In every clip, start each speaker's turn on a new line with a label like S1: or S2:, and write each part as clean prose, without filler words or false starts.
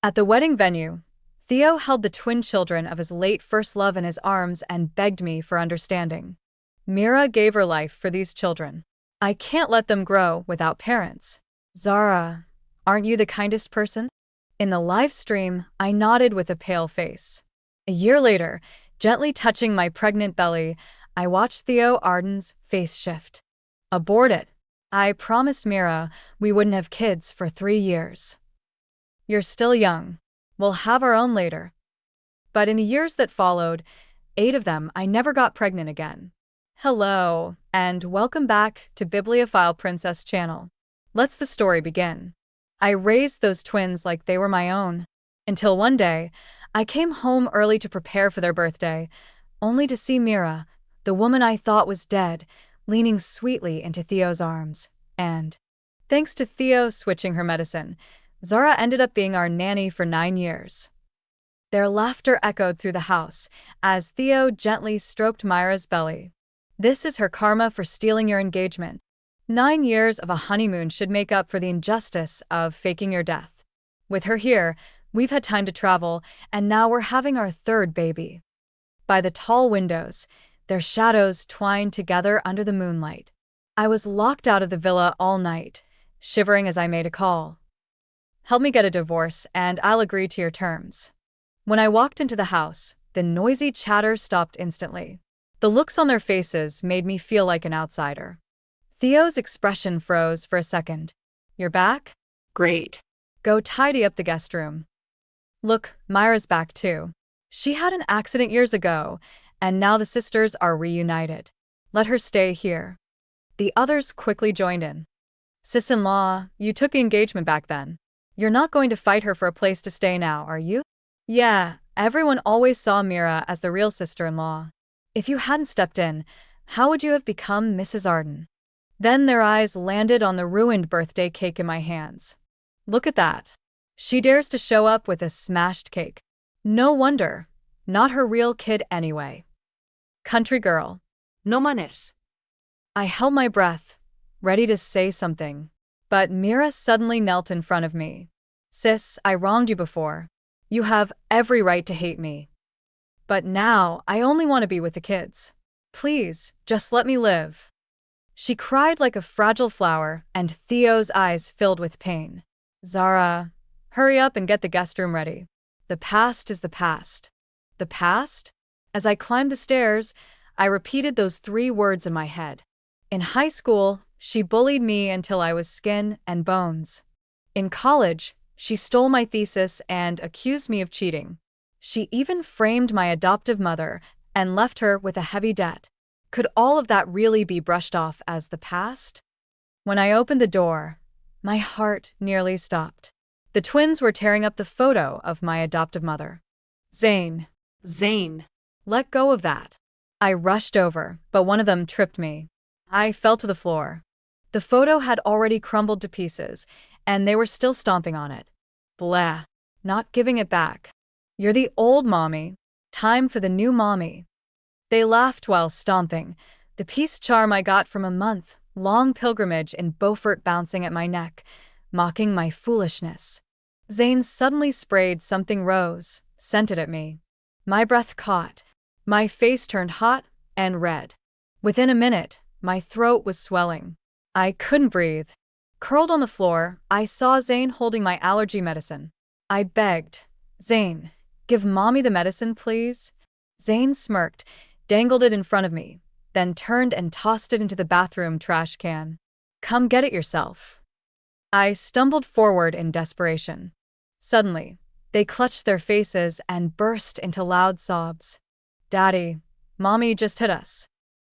S1: At the wedding venue, Theo held the twin children of his late first love in his arms and begged me for understanding. Mira gave her life for these children. I can't let them grow without parents. Zara, aren't you the kindest person? In the live stream, I nodded with a pale face. A year later, gently touching my pregnant belly, I watched Theo Arden's face shift. Abort it. I promised Mira we wouldn't have kids for 3 years. You're still young. We'll have our own later. But in the years that followed, 8 of them, I never got pregnant again. Hello, and welcome back to Bibliophile Princess channel. Let's the story begin. I raised those twins like they were my own, until one day, I came home early to prepare for their birthday, only to see Mira, the woman I thought was dead, leaning sweetly into Theo's arms. And, thanks to Theo switching her medicine, Zara ended up being our nanny for 9 years. Their laughter echoed through the house as Theo gently stroked Mira's belly. This is her karma for stealing your engagement. 9 years of a honeymoon should make up for the injustice of faking your death. With her here, we've had time to travel, and now we're having our 3rd baby. By the tall windows, their shadows twined together under the moonlight. I was locked out of the villa all night, shivering as I made a call. Help me get a divorce, and I'll agree to your terms. When I walked into the house, the noisy chatter stopped instantly. The looks on their faces made me feel like an outsider. Theo's expression froze for a second. You're back?
S2: Great.
S1: Go tidy up the guest room. Look, Mira's back too. She had an accident years ago, and now the sisters are reunited. Let her stay here. The others quickly joined in. Sis-in-law, you took the engagement back then. You're not going to fight her for a place to stay now, are you? Yeah, everyone always saw Mira as the real sister-in-law. If you hadn't stepped in, how would you have become Mrs. Arden? Then their eyes landed on the ruined birthday cake in my hands. Look at that. She dares to show up with a smashed cake. No wonder. Not her real kid anyway. Country girl.
S2: No manes.
S1: I held my breath, ready to say something. But Mira suddenly knelt in front of me. Sis, I wronged you before. You have every right to hate me. But now, I only want to be with the kids. Please, just let me live. She cried like a fragile flower, and Theo's eyes filled with pain. Zara, hurry up and get the guest room ready. The past is the past. The past? As I climbed the stairs, I repeated those 3 words in my head. In high school, she bullied me until I was skin and bones. In college, she stole my thesis and accused me of cheating. She even framed my adoptive mother and left her with a heavy debt. Could all of that really be brushed off as the past? When I opened the door, my heart nearly stopped. The twins were tearing up the photo of my adoptive mother. Zane. Let go of that. I rushed over, but one of them tripped me. I fell to the floor. The photo had already crumbled to pieces, and they were still stomping on it. Blah. Not giving it back. You're the old mommy. Time for the new mommy. They laughed while stomping, the peace charm I got from a month-long pilgrimage in Beaufort bouncing at my neck, mocking my foolishness. Zane suddenly sprayed something rose, scented at me. My breath caught. My face turned hot and red. Within a minute, my throat was swelling. I couldn't breathe. Curled on the floor, I saw Zane holding my allergy medicine. I begged, Zane, give mommy the medicine, please. Zane smirked, dangled it in front of me, then turned and tossed it into the bathroom trash can. Come get it yourself. I stumbled forward in desperation. Suddenly, they clutched their faces and burst into loud sobs. Daddy, mommy just hit us.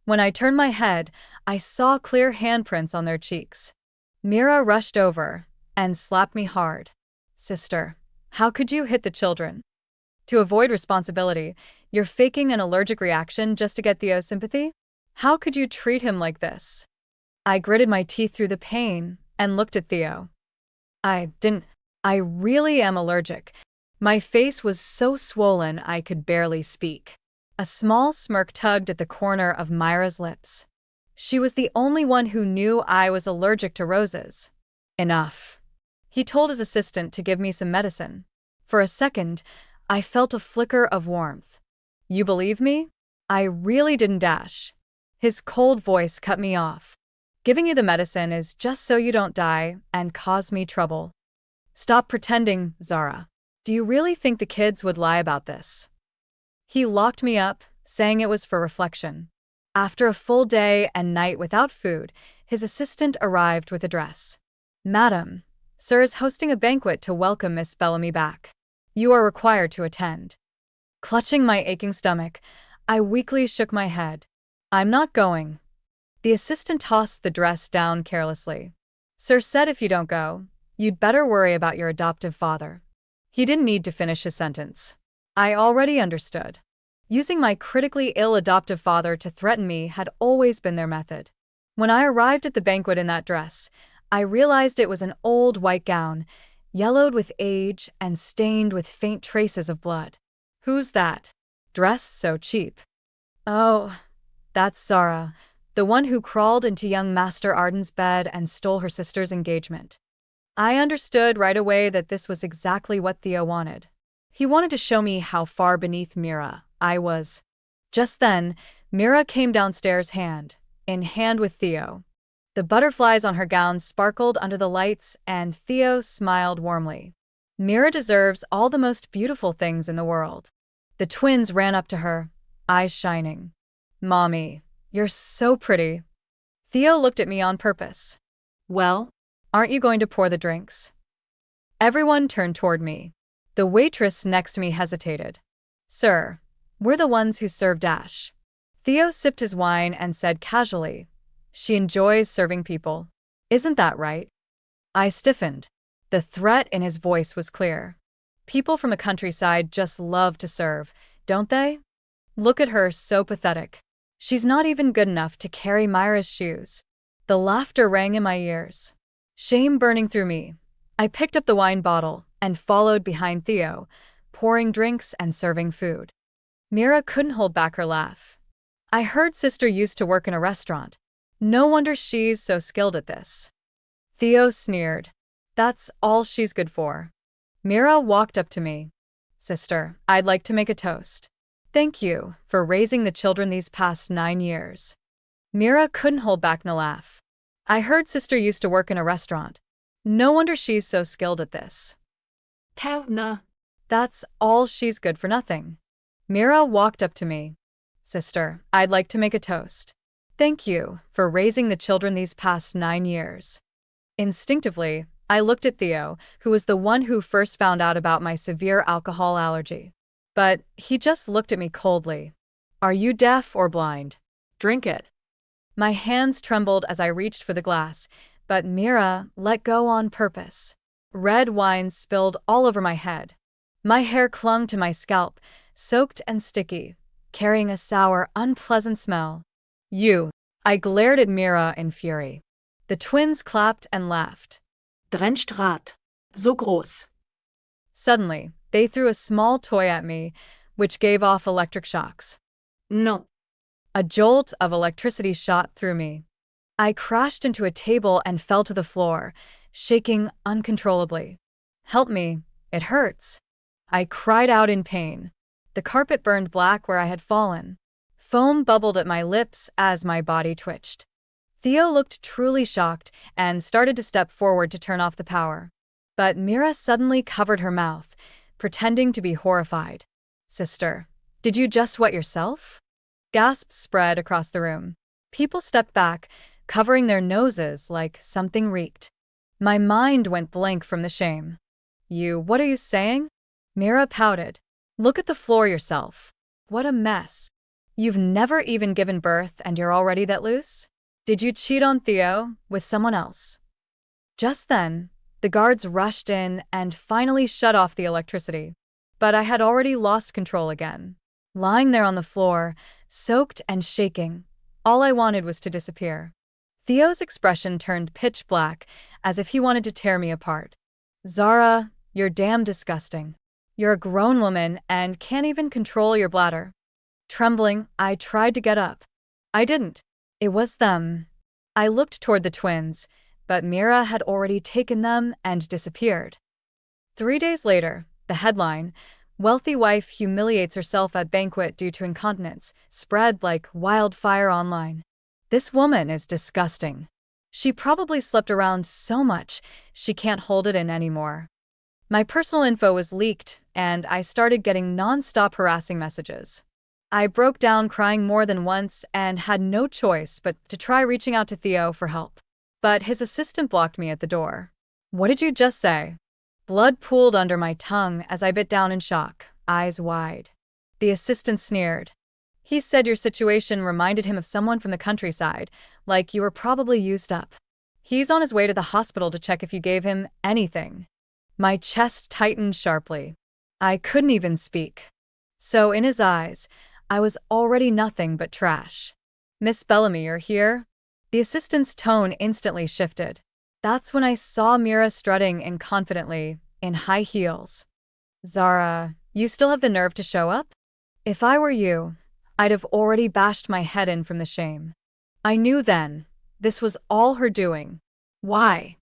S1: When I turned my head, I saw clear handprints on their cheeks. Mira rushed over and slapped me hard. Sister, how could you hit the children? To avoid responsibility, you're faking an allergic reaction just to get Theo's sympathy? How could you treat him like this? I gritted my teeth through the pain and looked at Theo. I really am allergic. My face was so swollen I could barely speak. A small smirk tugged at the corner of Mira's lips. She was the only one who knew I was allergic to roses. Enough. He told his assistant to give me some medicine. For a second, I felt a flicker of warmth. You believe me? I really didn't dash. His cold voice cut me off. Giving you the medicine is just so you don't die and cause me trouble. Stop pretending, Zara. Do you really think the kids would lie about this? He locked me up, saying it was for reflection. After a full day and night without food, his assistant arrived with a dress. Madam, sir is hosting a banquet to welcome Miss Bellamy back. You are required to attend. Clutching my aching stomach, I weakly shook my head. I'm not going. The assistant tossed the dress down carelessly. Sir said if you don't go, you'd better worry about your adoptive father. He didn't need to finish his sentence. I already understood. Using my critically ill adoptive father to threaten me had always been their method. When I arrived at the banquet in that dress, I realized it was an old white gown, yellowed with age and stained with faint traces of blood. Who's that? Dressed so cheap. Oh, that's Zara, the one who crawled into young Master Arden's bed and stole her sister's engagement. I understood right away that this was exactly what Theo wanted. He wanted to show me how far beneath Mira I was. Just then, Mira came downstairs hand in hand with Theo. The butterflies on her gown sparkled under the lights, and Theo smiled warmly. Mira deserves all the most beautiful things in the world. The twins ran up to her, eyes shining. Mommy, you're so pretty. Theo looked at me on purpose.
S2: Well,
S1: Aren't you going to pour the drinks? Everyone turned toward me. The waitress next to me hesitated. Sir, we're the ones who serve Dash. Theo sipped his wine and said casually, she enjoys serving people. Isn't that right? I stiffened. The threat in his voice was clear. People from the countryside just love to serve, don't they? Look at her, so pathetic. She's not even good enough to carry Mira's shoes. The laughter rang in my ears. Shame burning through me. I picked up the wine bottle and followed behind Theo, pouring drinks and serving food. Mira couldn't hold back her laugh. I heard sister used to work in a restaurant. No wonder she's so skilled at this. Theo sneered. That's all she's good for. Mira walked up to me. Sister, I'd like to make a toast. Thank you for raising the children these past 9 years. Mira couldn't hold back a laugh. I heard sister used to work in a restaurant. No wonder she's so skilled at this.
S2: Tavna.
S1: That's all she's good for nothing. Mira walked up to me. Sister, I'd like to make a toast. Thank you for raising the children these past 9 years. Instinctively, I looked at Theo, who was the one who first found out about my severe alcohol allergy. But he just looked at me coldly. Are you deaf or blind?
S2: Drink it.
S1: My hands trembled as I reached for the glass, but Mira let go on purpose. Red wine spilled all over my head. My hair clung to my scalp, soaked and sticky, carrying a sour, unpleasant smell. You! I glared at Mira in fury. The twins clapped and laughed.
S2: Drenched Rad. So groß.
S1: Suddenly, they threw a small toy at me, which gave off electric shocks.
S2: No.
S1: A jolt of electricity shot through me. I crashed into a table and fell to the floor, shaking uncontrollably. Help me, it hurts. I cried out in pain. The carpet burned black where I had fallen. Foam bubbled at my lips as my body twitched. Theo looked truly shocked and started to step forward to turn off the power. But Mira suddenly covered her mouth, pretending to be horrified. Sister, did you just wet yourself? Gasps spread across the room. People stepped back, covering their noses like something reeked. My mind went blank from the shame. What are you saying? Mira pouted. Look at the floor yourself. What a mess. You've never even given birth and you're already that loose? Did you cheat on Theo with someone else? Just then, the guards rushed in and finally shut off the electricity. But I had already lost control again. Lying there on the floor, soaked and shaking, all I wanted was to disappear. Theo's expression turned pitch black, as if he wanted to tear me apart. Zara, you're damn disgusting. You're a grown woman and can't even control your bladder. Trembling, I tried to get up. I didn't. It was them. I looked toward the twins, but Mira had already taken them and disappeared. 3 days later, The headline, "Wealthy Wife Humiliates Herself at Banquet Due to Incontinence," spread like wildfire online. This woman is disgusting. She probably slept around so much, she can't hold it in anymore. My personal info was leaked, and I started getting non-stop harassing messages. I broke down crying more than once and had no choice but to try reaching out to Theo for help. But his assistant blocked me at the door. "What did you just say?" Blood pooled under my tongue as I bit down in shock, eyes wide. The assistant sneered. "He said your situation reminded him of someone from the countryside, like you were probably used up. He's on his way to the hospital to check if you gave him anything." My chest tightened sharply. I couldn't even speak. So in his eyes, I was already nothing but trash. "Miss Bellamy, you're here?" The assistant's tone instantly shifted. That's when I saw Mira strutting in confidently, in high heels. "Zara, you still have the nerve to show up?" If I were you, I'd have already bashed my head in from the shame. I knew then, this was all her doing. "Why?"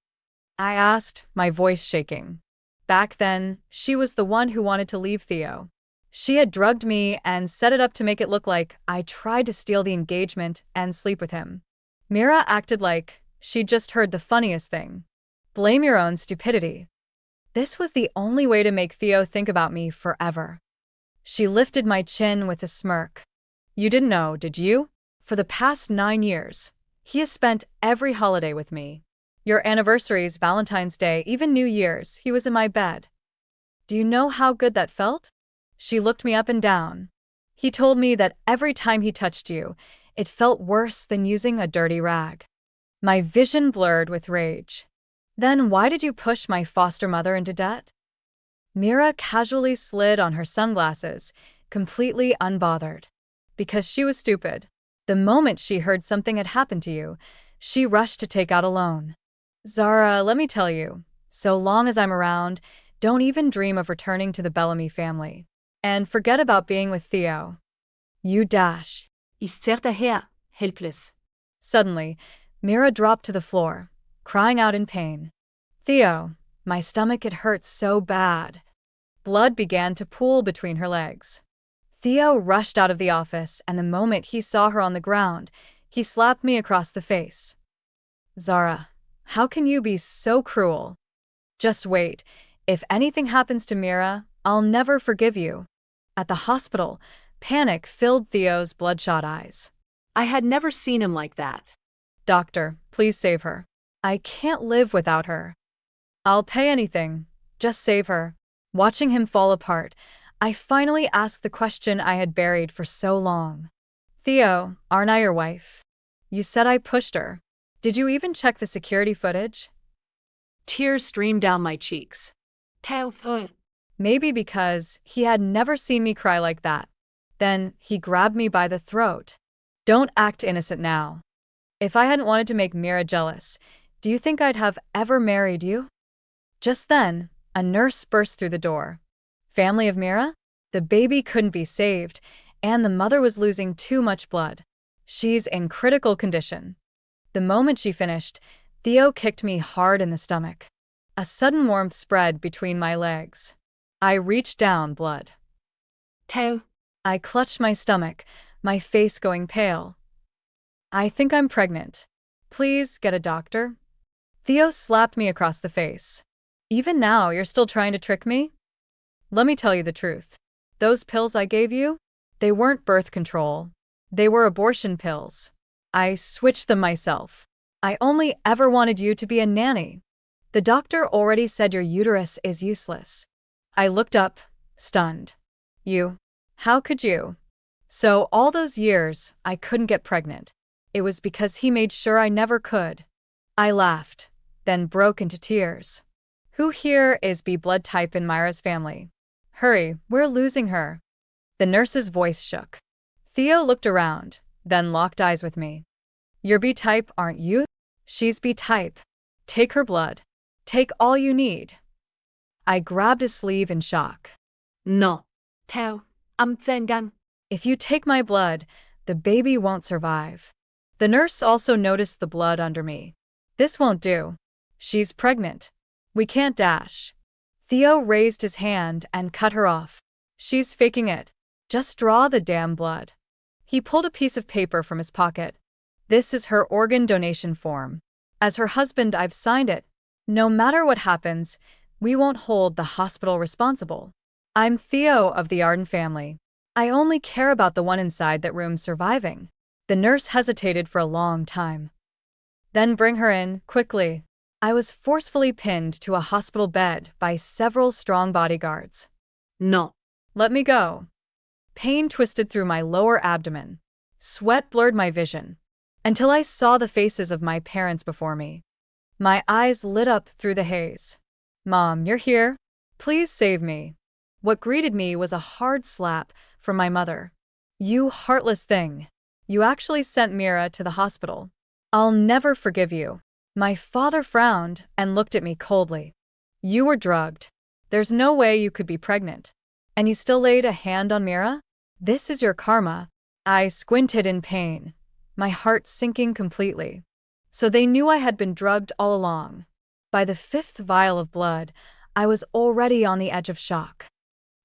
S1: I asked, my voice shaking. Back then, she was the one who wanted to leave Theo. She had drugged me and set it up to make it look like I tried to steal the engagement and sleep with him. Mira acted like she'd just heard the funniest thing. Blame your own stupidity. This was the only way to make Theo think about me forever. She lifted my chin with a smirk. "You didn't know, did you? For the past 9 years, he has spent every holiday with me. Your anniversaries, Valentine's Day, even New Year's, he was in my bed. Do you know how good that felt?" She looked me up and down. "He told me that every time he touched you, it felt worse than using a dirty rag." My vision blurred with rage. "Then why did you push my foster mother into debt?" Mira casually slid on her sunglasses, completely unbothered. "Because she was stupid. The moment she heard something had happened to you, she rushed to take out a loan. Zara, let me tell you, so long as I'm around, don't even dream of returning to the Bellamy family. And forget about being with Theo. You dash."
S2: Ich zerrte her, helpless.
S1: Suddenly, Mira dropped to the floor, crying out in pain. "Theo, my stomach, it hurts so bad." Blood began to pool between her legs. Theo rushed out of the office, and the moment he saw her on the ground, he slapped me across the face. "Zara, how can you be so cruel? Just wait. If anything happens to Mira, I'll never forgive you." At the hospital, panic filled Theo's bloodshot eyes.
S2: I had never seen him like that.
S1: "Doctor, please save her. I can't live without her." "I'll pay anything. Just save her." Watching him fall apart, I finally asked the question I had buried for so long. "Theo, aren't I your wife? You said I pushed her. Did you even check the security footage?"
S2: Tears streamed down my cheeks. Theo.
S1: Maybe because he had never seen me cry like that. Then he grabbed me by the throat. "Don't act innocent now. If I hadn't wanted to make Mira jealous, do you think I'd have ever married you?" Just then, a nurse burst through the door. "Family of Mira? The baby couldn't be saved, and the mother was losing too much blood. She's in critical condition." The moment she finished, Theo kicked me hard in the stomach. A sudden warmth spread between my legs. I reached down, blood.
S2: Theo.
S1: I clutched my stomach, my face going pale. "I think I'm pregnant. Please get a doctor." Theo slapped me across the face. "Even now, you're still trying to trick me? Let me tell you the truth. Those pills I gave you, they weren't birth control. They were abortion pills. I switched them myself. I only ever wanted you to be a nanny. The doctor already said your uterus is useless." I looked up, stunned. "You? How could you?" "So all those years, I couldn't get pregnant. It was because he made sure I never could." I laughed, then broke into tears. "Who here is B blood type in Mira's family? Hurry, we're losing her." The nurse's voice shook. Theo looked around, then locked eyes with me. "You're B type, aren't you?" "She's B type. Take her blood. Take all you need." I grabbed his sleeve in shock.
S2: No. Theo, I'm Zengan.
S1: "If you take my blood, the baby won't survive." The nurse also noticed the blood under me. "This won't do. She's pregnant. We can't dash." Theo raised his hand and cut her off. She's faking it. Just draw the damn blood. He pulled a piece of paper from his pocket. This is her organ donation form. As her husband, I've signed it. No matter what happens, we won't hold the hospital responsible. I'm Theo of the Arden family. I only care about the one inside that room surviving. The nurse hesitated for a long time. Then bring her in, quickly. I was forcefully pinned to a hospital bed by several strong bodyguards.
S2: No.
S1: Let me go. Pain twisted through my lower abdomen. Sweat blurred my vision, until I saw the faces of my parents before me. My eyes lit up through the haze. Mom, you're here? Please save me. What greeted me was a hard slap from my mother. You heartless thing. You actually sent Mira to the hospital. I'll never forgive you. My father frowned and looked at me coldly. You were drugged. There's no way you could be pregnant. And you still laid a hand on Mira? This is your karma. I squinted in pain, my heart sinking completely. So they knew I had been drugged all along. By the fifth vial of blood, I was already on the edge of shock.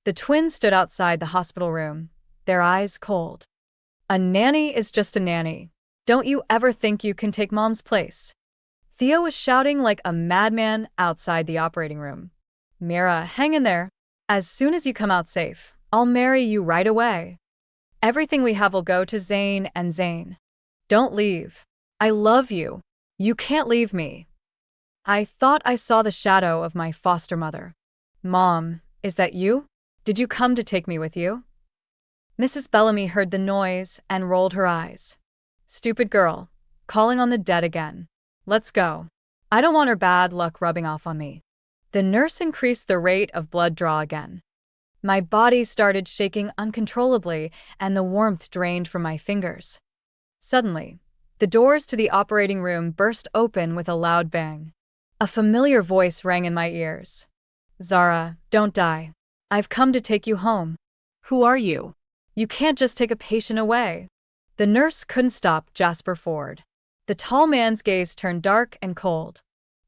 S1: The twins stood outside the hospital room, their eyes cold. A nanny is just a nanny. Don't you ever think you can take Mom's place? Theo was shouting like a madman outside the operating room. Mira, hang in there. As soon as you come out safe, I'll marry you right away. Everything we have will go to Zane and Zane. Don't leave. I love you. You can't leave me. I thought I saw the shadow of my foster mother. Mom, is that you? Did you come to take me with you? Mrs. Bellamy heard the noise and rolled her eyes. Stupid girl, calling on the dead again. Let's go. I don't want her bad luck rubbing off on me. The nurse increased the rate of blood draw again. My body started shaking uncontrollably, and the warmth drained from my fingers. Suddenly, the doors to the operating room burst open with a loud bang. A familiar voice rang in my ears. Zara, don't die. I've come to take you home.
S2: Who are you?
S1: You can't just take a patient away. The nurse couldn't stop Jasper Ford. The tall man's gaze turned dark and cold.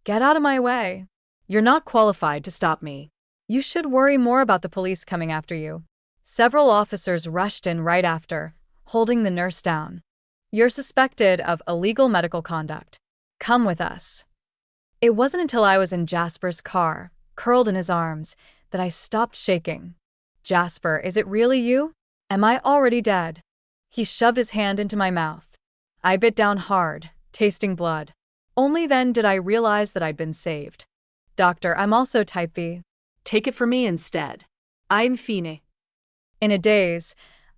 S1: Get out of my way.
S2: You're not qualified to stop me.
S1: You should worry more about the police coming after you. Several officers rushed in right after, holding the nurse down. You're suspected of illegal medical conduct. Come with us. It wasn't until I was in Jasper's car, curled in his arms, that I stopped shaking. Jasper, is it really you? Am I already dead? He shoved his hand into my mouth. I bit down hard, tasting blood. Only then did I realize that I'd been saved. Doctor, I'm also type B.
S2: Take it from me instead. I'm Fine.
S1: In a daze,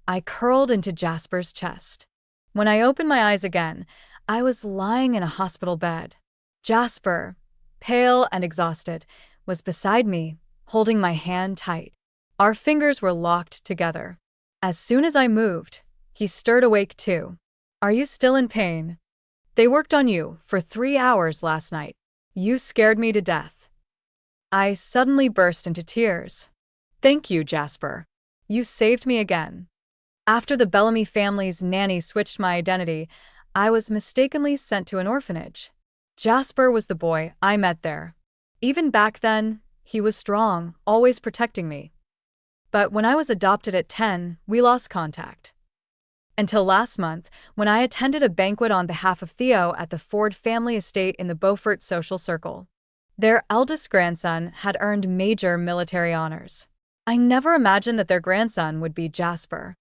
S1: I curled into Jasper's chest. When I opened my eyes again, I was lying in a hospital bed. Jasper, pale and exhausted, was beside me, holding my hand tight. Our fingers were locked together. As soon as I moved, he stirred awake too. Are you still in pain? They worked on you for 3 hours last night. You scared me to death. I suddenly burst into tears. Thank you, Jasper. You saved me again. After the Bellamy family's nanny switched my identity, I was mistakenly sent to an orphanage. Jasper was the boy I met there. Even back then, he was strong, always protecting me. But when I was adopted at 10, we lost contact. Until last month, when I attended a banquet on behalf of Theo at the Ford family estate in the Beaufort social circle. Their eldest grandson had earned major military honors. I never imagined that their grandson would be Jasper.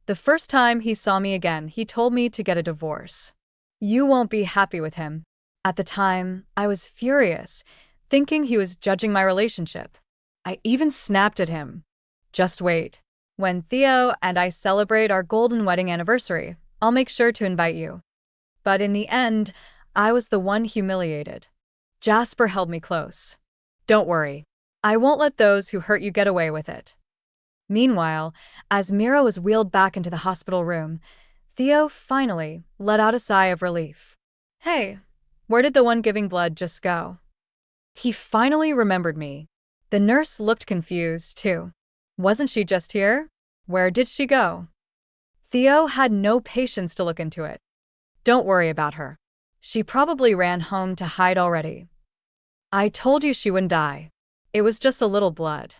S1: The first time he saw me again, he told me to get a divorce. You won't be happy with him. At the time, I was furious, thinking he was judging my relationship. I even snapped at him. Just wait. When Theo and I celebrate our golden wedding anniversary, I'll make sure to invite you. But in the end, I was the one humiliated. Jasper held me close. Don't worry. I won't let those who hurt you get away with it. Meanwhile, as Mira was wheeled back into the hospital room, Theo finally let out a sigh of relief. Hey, where did the one giving blood just go? He finally remembered me. The nurse looked confused, too. Wasn't she just here? Where did she go? Theo had no patience to look into it. Don't worry about her. She probably ran home to hide already. I told you she wouldn't die. It was just a little blood.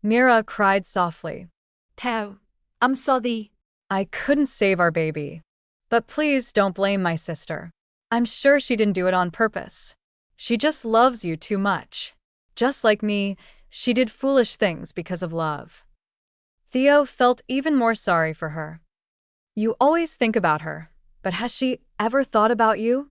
S1: Mira cried softly.
S2: Theo, I'm sorry.
S1: I couldn't save our baby. But please don't blame my sister. I'm sure she didn't do it on purpose. She just loves you too much. Just like me, she did foolish things because of love. Theo felt even more sorry for her. You always think about her, but has she ever thought about you?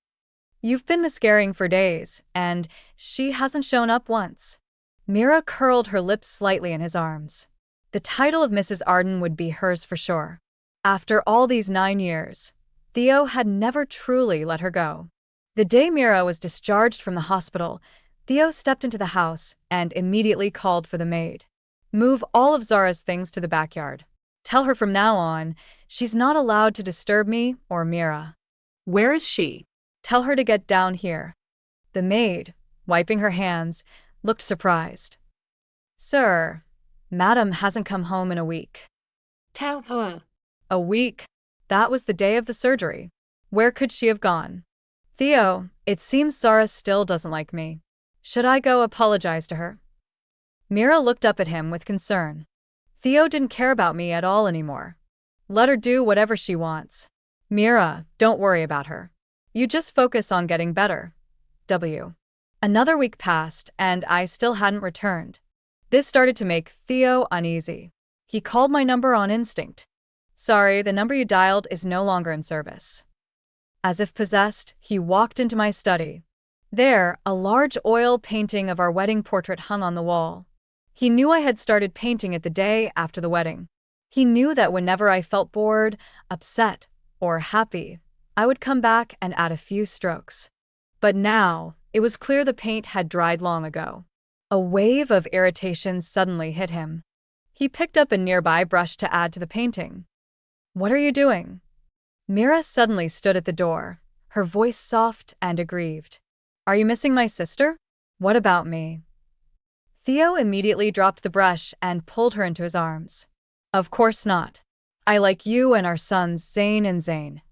S1: You've been miscarrying for days, and she hasn't shown up once. Mira curled her lips slightly in his arms. The title of Mrs. Arden would be hers for sure. After all these 9 years, Theo had never truly let her go. The day Mira was discharged from the hospital, Theo stepped into the house and immediately called for the maid. Move all of Zara's things to the backyard. Tell her from now on, she's not allowed to disturb me or Mira.
S2: Where is she?
S1: Tell her to get down here. The maid, wiping her hands, looked surprised. Sir, Madam hasn't come home in a week.
S2: Tell her.
S1: A week? That was the day of the surgery. Where could she have gone? Theo, it seems Zara still doesn't like me. Should I go apologize to her? Mira looked up at him with concern. Theo didn't care about me at all anymore. Let her do whatever she wants. Mira, don't worry about her. You just focus on getting better. Another week passed, and I still hadn't returned. This started to make Theo uneasy. He called my number on instinct. Sorry, the number you dialed is no longer in service. As if possessed, he walked into my study. There, a large oil painting of our wedding portrait hung on the wall. He knew I had started painting it the day after the wedding. He knew that whenever I felt bored, upset, or happy, I would come back and add a few strokes. But now, it was clear the paint had dried long ago. A wave of irritation suddenly hit him. He picked up a nearby brush to add to the painting. What are you doing? Mira suddenly stood at the door, her voice soft and aggrieved. Are you missing my sister? What about me? Theo immediately dropped the brush and pulled her into his arms. Of course not. I like you and our sons Zane and Zane.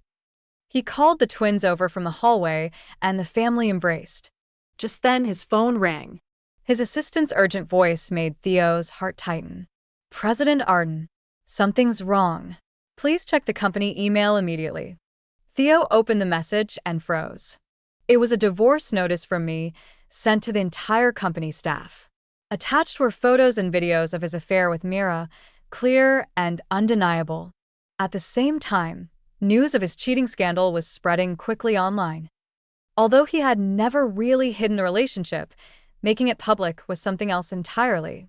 S1: He called the twins over from the hallway, and the family embraced.
S2: Just then his phone rang.
S1: His assistant's urgent voice made Theo's heart tighten. President Arden, something's wrong. Please check the company email immediately. Theo opened the message and froze. It was a divorce notice from me, sent to the entire company staff. Attached were photos and videos of his affair with Mira, clear and undeniable. At the same time, news of his cheating scandal was spreading quickly online. Although he had never really hidden the relationship, making it public was something else entirely.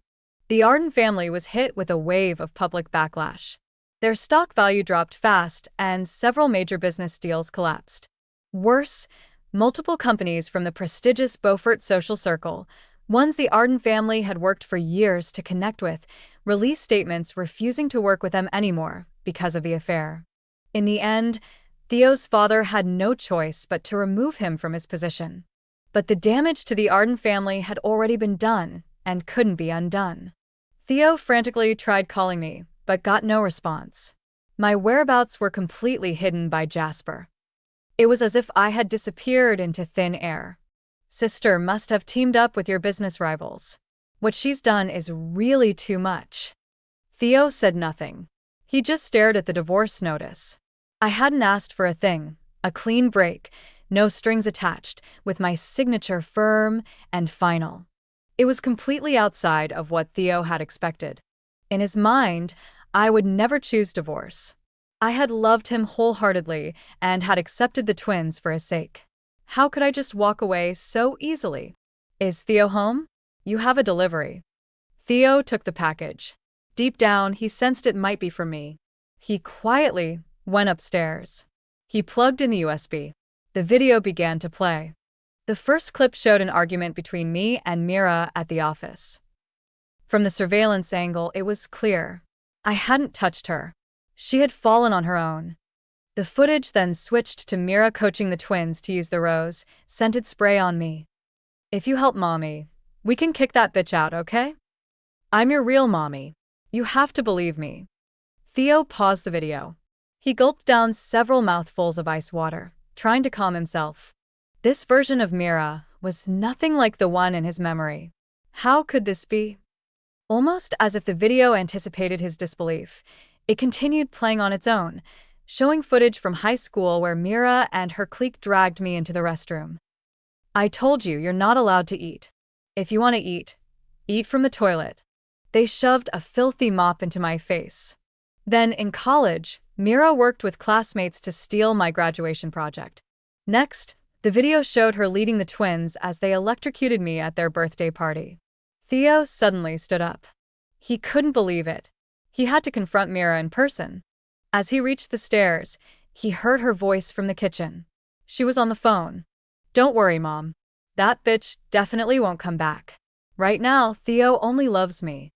S1: The Arden family was hit with a wave of public backlash. Their stock value dropped fast, and several major business deals collapsed. Worse, multiple companies from the prestigious Beaufort social circle, ones the Arden family had worked for years to connect with, released statements refusing to work with them anymore because of the affair. In the end, Theo's father had no choice but to remove him from his position. But the damage to the Arden family had already been done and couldn't be undone. Theo frantically tried calling me, but got no response. My whereabouts were completely hidden by Jasper. It was as if I had disappeared into thin air. Sister must have teamed up with your business rivals. What she's done is really too much. Theo said nothing. He just stared at the divorce notice. I hadn't asked for a thing, a clean break, no strings attached, with my signature firm and final. It was completely outside of what Theo had expected. In his mind, I would never choose divorce. I had loved him wholeheartedly and had accepted the twins for his sake. How could I just walk away so easily? Is Theo home? You have a delivery. Theo took the package. Deep down, he sensed it might be for me. He quietly went upstairs. He plugged in the USB. The video began to play. The first clip showed an argument between me and Mira at the office. From the surveillance angle, it was clear. I hadn't touched her. She had fallen on her own. The footage then switched to Mira coaching the twins to use the rose-scented spray on me. If you help mommy, we can kick that bitch out, okay? I'm your real mommy. You have to believe me. Theo paused the video. He gulped down several mouthfuls of ice water, trying to calm himself. This version of Mira was nothing like the one in his memory. How could this be? Almost as if the video anticipated his disbelief, it continued playing on its own, showing footage from high school where Mira and her clique dragged me into the restroom. I told you you're not allowed to eat. If you want to eat, eat from the toilet. They shoved a filthy mop into my face. Then, in college, Mira worked with classmates to steal my graduation project. Next, the video showed her leading the twins as they electrocuted me at their birthday party. Theo suddenly stood up. He couldn't believe it. He had to confront Mira in person. As he reached the stairs, he heard her voice from the kitchen. She was on the phone. "Don't worry, Mom. That bitch definitely won't come back. Right now, Theo only loves me.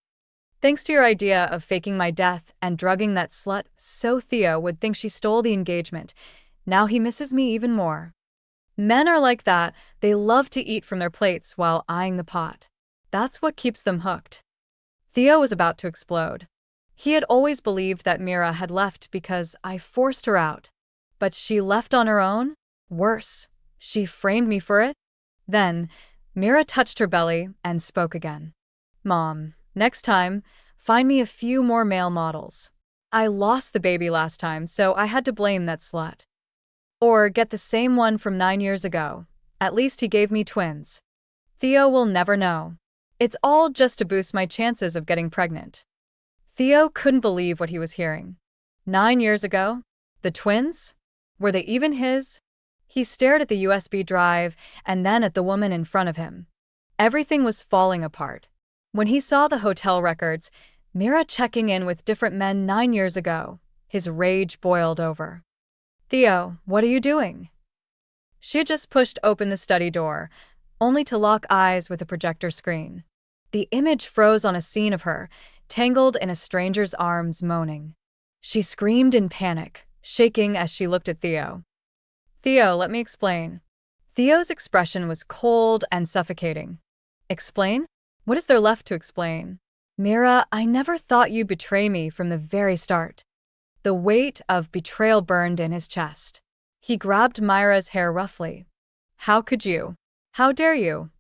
S1: Thanks to your idea of faking my death and drugging that slut so Theo would think she stole the engagement, now he misses me even more." Men are like that. They love to eat from their plates while eyeing the pot. That's what keeps them hooked. Theo was about to explode. He had always believed that Mira had left because I forced her out. But she left on her own? Worse, she framed me for it? Then, Mira touched her belly and spoke again. "Mom, next time, find me a few more male models. I lost the baby last time, so I had to blame that slut. Or get the same one from 9 years ago. At least he gave me twins. Theo will never know. It's all just to boost my chances of getting pregnant." Theo couldn't believe what he was hearing. 9 years ago? The twins? Were they even his? He stared at the USB drive and then at the woman in front of him. Everything was falling apart. When he saw the hotel records, Mira checking in with different men 9 years ago, his rage boiled over. "Theo, what are you doing?" She had just pushed open the study door, only to lock eyes with the projector screen. The image froze on a scene of her, tangled in a stranger's arms, moaning. She screamed in panic, shaking as she looked at Theo. "Theo, let me explain." Theo's expression was cold and suffocating. "Explain? What is there left to explain?" "Mira, I never thought you'd betray me from the very start." The weight of betrayal burned in his chest. He grabbed Mira's hair roughly. "How could you? How dare you?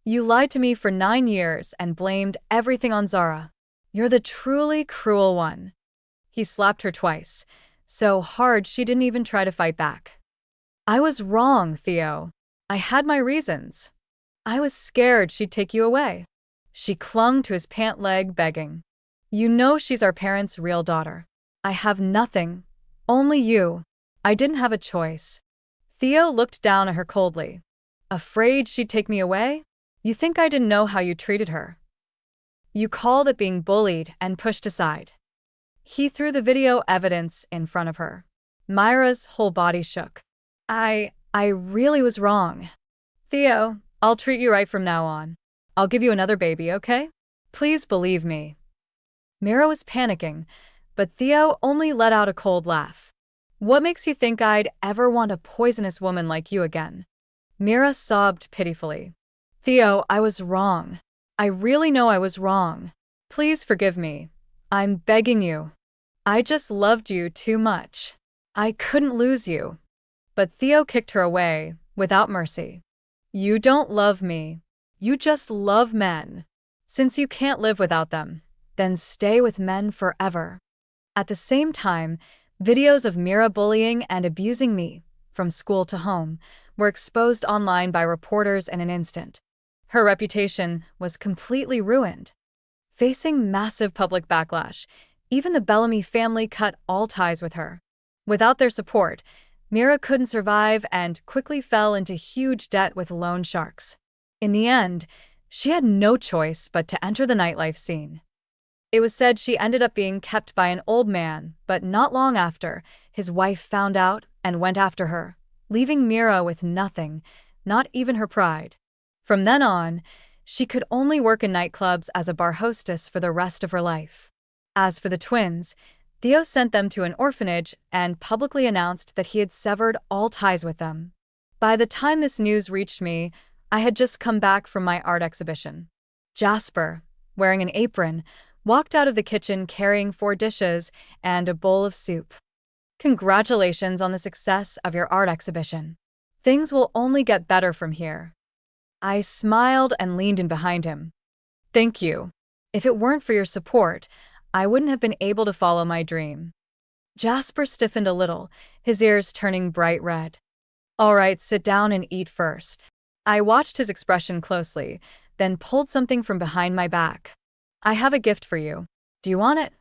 S1: You lied to me for 9 years and blamed everything on Zara. You're the truly cruel one." He slapped her twice, so hard she didn't even try to fight back. "I was wrong, Theo. I had my reasons. I was scared she'd take you away." She clung to his pant leg, begging. "You know she's our parents' real daughter. I have nothing, only you. I didn't have a choice." Theo looked down at her coldly. "Afraid she'd take me away? You think I didn't know how you treated her? You called it being bullied and pushed aside." He threw the video evidence in front of her. Mira's whole body shook. I really was wrong. Theo, I'll treat you right from now on. I'll give you another baby, okay? Please believe me." Mira was panicking, but Theo only let out a cold laugh. "What makes you think I'd ever want a poisonous woman like you again?" Mira sobbed pitifully. "Theo, I was wrong. I really know I was wrong. Please forgive me. I'm begging you. I just loved you too much. I couldn't lose you." But Theo kicked her away, without mercy. "You don't love me. You just love men. Since you can't live without them, then stay with men forever." At the same time, videos of Mira bullying and abusing me, from school to home, were exposed online by reporters in an instant. Her reputation was completely ruined. Facing massive public backlash, even the Bellamy family cut all ties with her. Without their support, Mira couldn't survive and quickly fell into huge debt with loan sharks. In the end, she had no choice but to enter the nightlife scene. It was said she ended up being kept by an old man, but not long after, his wife found out and went after her, leaving Mira with nothing, not even her pride. From then on, she could only work in nightclubs as a bar hostess for the rest of her life. As for the twins, Theo sent them to an orphanage and publicly announced that he had severed all ties with them. By the time this news reached me, I had just come back from my art exhibition. Jasper, wearing an apron, walked out of the kitchen carrying 4 dishes and a bowl of soup. "Congratulations on the success of your art exhibition. Things will only get better from here." I smiled and leaned in behind him. Thank you. If it weren't for your support, I wouldn't have been able to follow my dream. Jasper stiffened a little, his ears turning bright red. All right, sit down and eat first. I watched his expression closely, then pulled something from behind my back. I have a gift for you. Do you want it?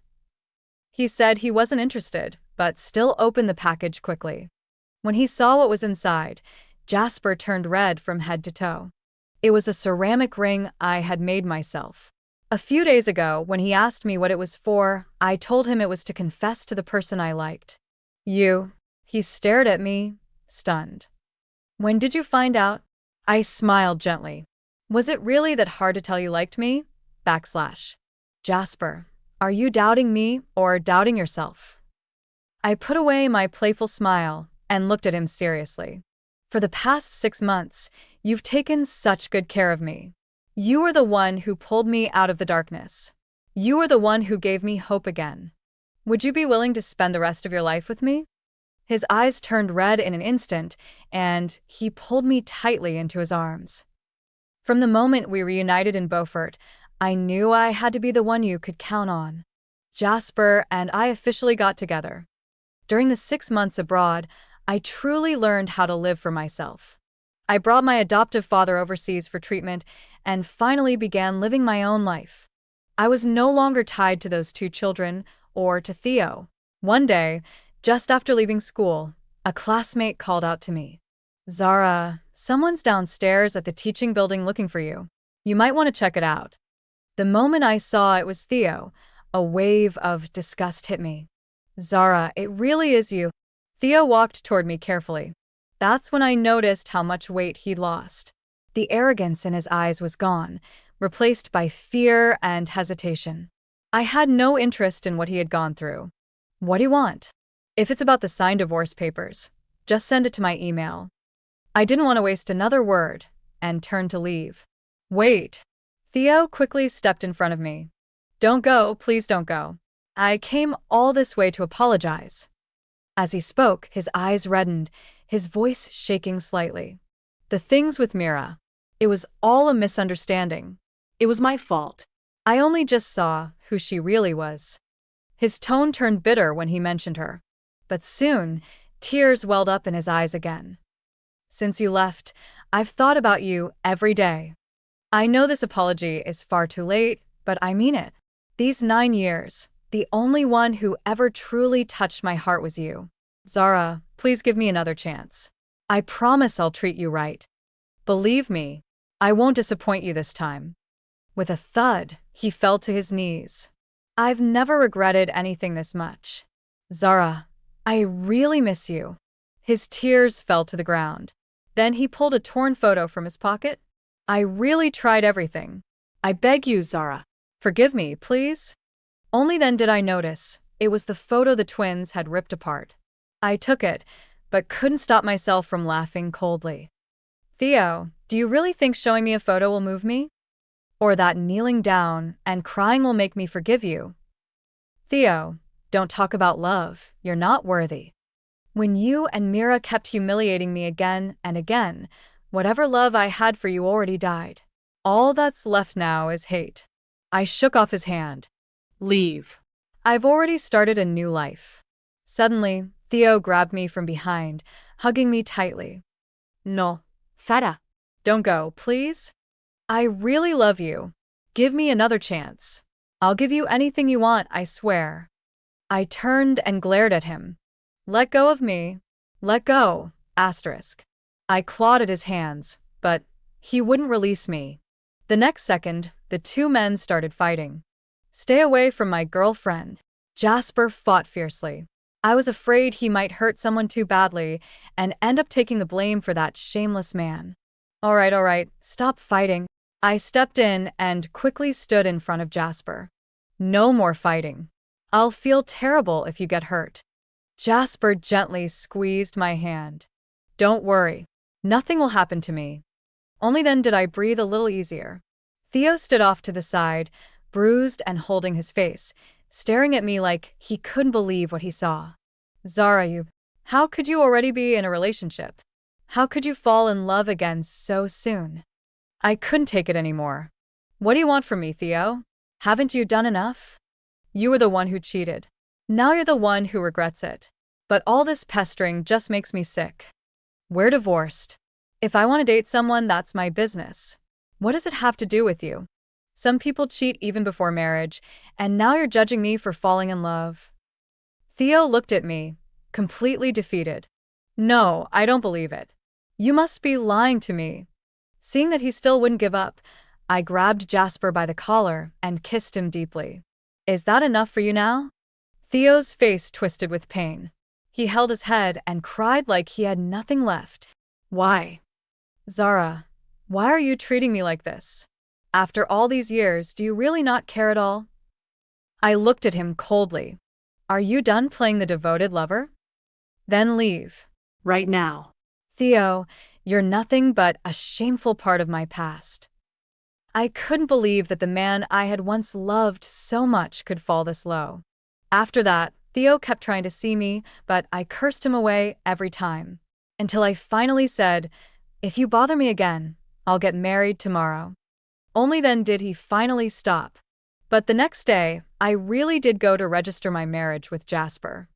S1: He said he wasn't interested, but still opened the package quickly. When he saw what was inside, Jasper turned red from head to toe. It was a ceramic ring I had made myself. A few days ago, when he asked me what it was for, I told him it was to confess to the person I liked. You? He stared at me, stunned. When did you find out? I smiled gently. Was it really that hard to tell you liked me? Jasper, are you doubting me or doubting yourself? I put away my playful smile and looked at him seriously. For the past 6 months, you've taken such good care of me. You were the one who pulled me out of the darkness. You were the one who gave me hope again. Would you be willing to spend the rest of your life with me? His eyes turned red in an instant, and he pulled me tightly into his arms. From the moment we reunited in Beaufort, I knew I had to be the one you could count on. Jasper and I officially got together. During the 6 months abroad, I truly learned how to live for myself. I brought my adoptive father overseas for treatment and finally began living my own life. I was no longer tied to those 2 children or to Theo. One day, just after leaving school, a classmate called out to me. Zara, someone's downstairs at the teaching building looking for you. You might want to check it out. The moment I saw it was Theo, a wave of disgust hit me. Zara, it really is you. Theo walked toward me carefully. That's when I noticed how much weight he'd lost. The arrogance in his eyes was gone, replaced by fear and hesitation. I had no interest in what he had gone through. What do you want? If it's about the signed divorce papers, just send it to my email. I didn't want to waste another word, and turned to leave. Wait. Theo quickly stepped in front of me. Don't go, please don't go. I came all this way to apologize. As he spoke, his eyes reddened, his voice shaking slightly. The things with Mira. It was all a misunderstanding.
S2: It was my fault.
S1: I only just saw who she really was. His tone turned bitter when he mentioned her. But soon, tears welled up in his eyes again. Since you left, I've thought about you every day. I know this apology is far too late, but I mean it. These 9 years, the only one who ever truly touched my heart was you. Zara, please give me another chance. I promise I'll treat you right. Believe me, I won't disappoint you this time. With a thud, he fell to his knees. I've never regretted anything this much. Zara, I really miss you. His tears fell to the ground. Then he pulled a torn photo from his pocket. I really tried everything. I beg you, Zara. Forgive me, please. Only then did I notice it was the photo the twins had ripped apart. I took it, but couldn't stop myself from laughing coldly. Theo, do you really think showing me a photo will move me? Or that kneeling down and crying will make me forgive you? Theo, don't talk about love. You're not worthy. When you and Mira kept humiliating me again and again, whatever love I had for you already died. All that's left now is hate. I shook off his hand.
S2: Leave.
S1: I've already started a new life. Suddenly, Theo grabbed me from behind, hugging me tightly. No,
S2: Feta.
S1: don't go, please. I really love you. Give me another chance. I'll give you anything you want, I swear. I turned and glared at him. Let go of me. Let go, asterisk. I clawed at his hands, but he wouldn't release me. The next second, the 2 men started fighting. Stay away from my girlfriend. Jasper fought fiercely. I was afraid he might hurt someone too badly and end up taking the blame for that shameless man. All right, stop fighting. I stepped in and quickly stood in front of Jasper. No more fighting. I'll feel terrible if you get hurt. Jasper gently squeezed my hand. Don't worry. Nothing will happen to me. Only then did I breathe a little easier. Theo stood off to the side, bruised and holding his face, staring at me like he couldn't believe what he saw. Zara, how could you already be in a relationship? How could you fall in love again so soon? I couldn't take it anymore. What do you want from me, Theo? Haven't you done enough? You were the one who cheated. Now you're the one who regrets it. But all this pestering just makes me sick. We're divorced. If I want to date someone, that's my business. What does it have to do with you? Some people cheat even before marriage, and now you're judging me for falling in love. Theo looked at me, completely defeated. No, I don't believe it. You must be lying to me. Seeing that he still wouldn't give up, I grabbed Jasper by the collar and kissed him deeply. Is that enough for you now? Theo's face twisted with pain. He held his head and cried like he had nothing left.
S2: Why?
S1: Zara, why are you treating me like this? After all these years, do you really not care at all? I looked at him coldly. Are you done playing the devoted lover? Then leave.
S2: Right now.
S1: Theo, you're nothing but a shameful part of my past. I couldn't believe that the man I had once loved so much could fall this low. After that, Theo kept trying to see me, but I cursed him away every time. Until I finally said, if you bother me again, I'll get married tomorrow. Only then did he finally stop. But the next day, I really did go to register my marriage with Jasper.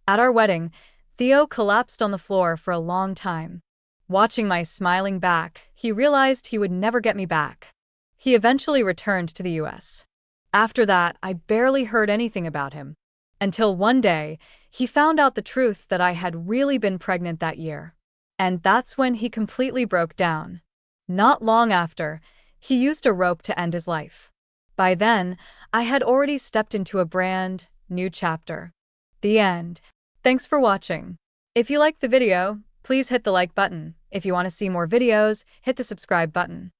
S1: At our wedding, Theo collapsed on the floor for a long time. Watching my smiling back, he realized he would never get me back. He eventually returned to the US. After that, I barely heard anything about him. Until one day, he found out the truth that I had really been pregnant that year. And that's when he completely broke down. Not long after, he used a rope to end his life. By then, I had already stepped into a brand new chapter. The end. Thanks for watching. If you liked the video, please hit the like button. If you want to see more videos, hit the subscribe button.